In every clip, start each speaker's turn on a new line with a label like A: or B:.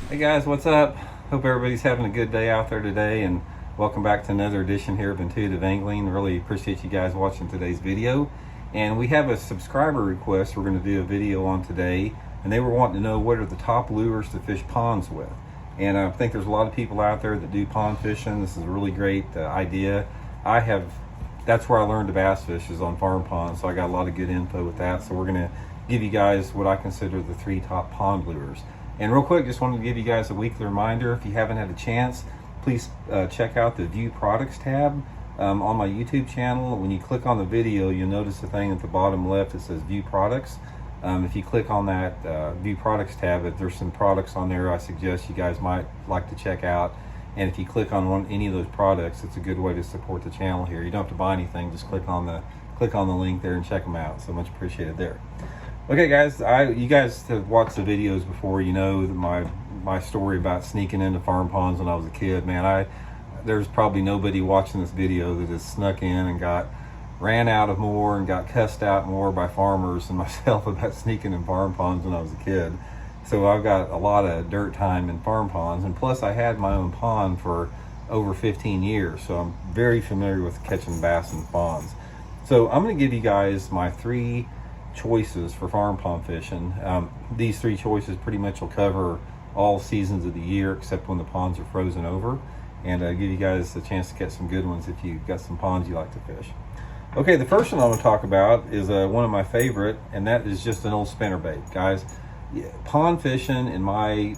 A: Hey guys, what's up? Hope everybody's having a good day out there today, and welcome back to another edition here of Intuitive Angling. Really appreciate you guys watching today's video. And we have a subscriber request we're going to do a video on today, and they were wanting to know what are the top lures to fish ponds with. And I think there's a lot of people out there that do pond fishing. This is a really great idea. That's where I learned to bass fish, is on farm ponds, so I got a lot of good info with that. So we're going to give you guys what I consider the 3 top pond lures. And real quick, just wanted to give you guys a weekly reminder. If you haven't had a chance, please check out the View Products tab on my YouTube channel. When you click on the video, you'll notice the thing at the bottom left that says View Products. If you click on that View Products tab, if there's some products on there I suggest you guys might like to check out. And if you click on any of those products, it's a good way to support the channel here. You don't have to buy anything, just click on the link there and check them out. So much appreciated there. Okay guys, you guys have watched the videos before. You know my story about sneaking into farm ponds when I was a kid. Man, there's probably nobody watching this video that has snuck in and ran out of more and got cussed out more by farmers than myself about sneaking in farm ponds when I was a kid. So I've got a lot of dirt time in farm ponds, and plus I had my own pond for over 15 years, so I'm very familiar with catching bass in ponds. So I'm going to give you guys my 3 choices for farm pond fishing. These 3 choices pretty much will cover all seasons of the year except when the ponds are frozen over, and give you guys a chance to catch some good ones if you've got some ponds you like to fish. Okay, the first one I'm going to talk about is one of my favorite, and that is just an old spinnerbait. Guys, pond fishing, in my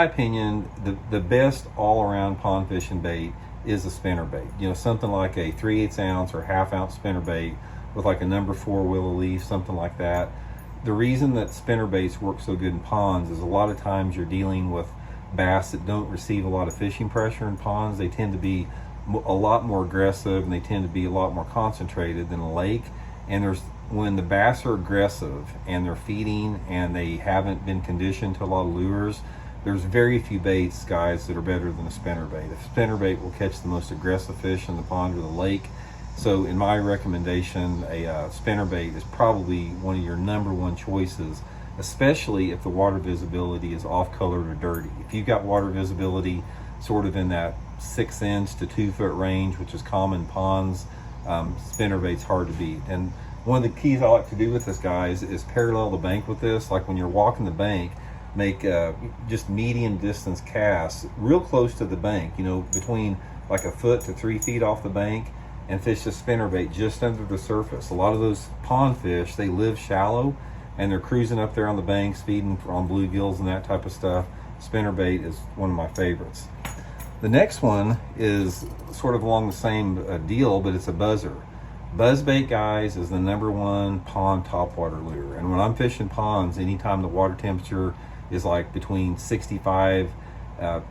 A: opinion, the best all-around pond fishing bait is a spinnerbait. You know, something like a 3/8 ounce or half-ounce spinnerbait with like a number 4 willow leaf, something like that. The reason that spinnerbaits work so good in ponds is a lot of times you're dealing with bass that don't receive a lot of fishing pressure in ponds. They tend to be a lot more aggressive, and they tend to be a lot more concentrated than a lake. And when the bass are aggressive and they're feeding and they haven't been conditioned to a lot of lures, there's very few baits, guys, that are better than a spinnerbait. A spinnerbait will catch the most aggressive fish in the pond or the lake. So in my recommendation, a spinnerbait is probably one of your number 1 choices, especially if the water visibility is off-colored or dirty. If you've got water visibility sort of in that 6-inch to 2-foot range, which is common ponds, spinnerbait's hard to beat. And one of the keys I like to do with this, guys, is parallel the bank with this. Like when you're walking the bank, make just medium distance casts real close to the bank, you know, between like a foot to 3 feet off the bank, and fish the spinnerbait just under the surface. A lot of those pond fish, they live shallow and they're cruising up there on the banks, feeding on bluegills and that type of stuff. Spinnerbait is one of my favorites. The next one is sort of along the same deal, but it's a buzzer. Buzzbait, guys, is the number 1 pond topwater lure. And when I'm fishing ponds, anytime the water temperature is like between 65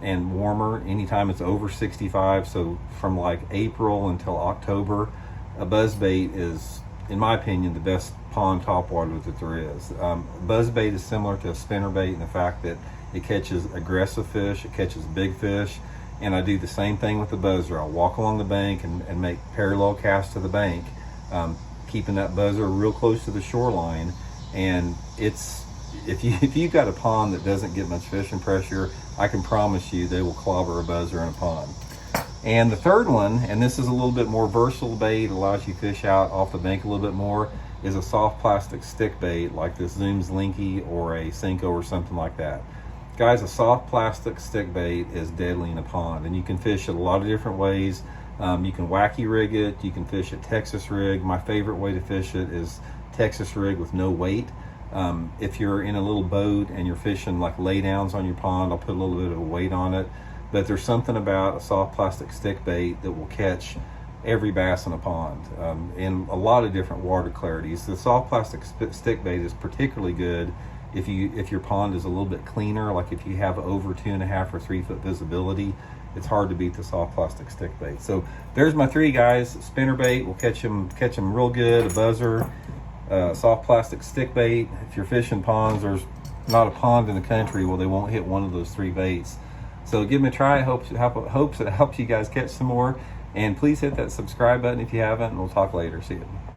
A: and warmer, anytime it's over 65, so from like April until October, a buzzbait is, in my opinion, the best pond topwater that there is. Buzzbait is similar to a spinnerbait in the fact that it catches aggressive fish, it catches big fish, and I do the same thing with the buzzer. I'll walk along the bank and make parallel casts to the bank, keeping that buzzer real close to the shoreline. And if you've got a pond that doesn't get much fishing pressure, I can promise you they will clobber a buzzer in a pond. And the third one, and this is a little bit more versatile bait, allows you to fish out off the bank a little bit more, is a soft plastic stick bait like this Zoom's Linky or a Senko or something like that. Guys, a soft plastic stick bait is deadly in a pond, and you can fish it a lot of different ways. You can wacky rig it, you can fish it Texas rig. My favorite way to fish it is Texas rig with no weight. If you're in a little boat and you're fishing like laydowns on your pond, I'll put a little bit of a weight on it. But there's something about a soft plastic stick bait that will catch every bass in a pond in a lot of different water clarities. The soft plastic stick bait is particularly good if your pond is a little bit cleaner, like if you have over 2.5 or 3 foot visibility. It's hard to beat the soft plastic stick bait. So there's my 3, guys. Spinnerbait will catch them real good. A buzzer, soft plastic stick bait. If you're fishing ponds, there's not a pond in the country where they won't hit one of those 3 baits. So give them a try. Hopes it helps you guys catch some more. And please hit that subscribe button if you haven't, and we'll talk later. See you.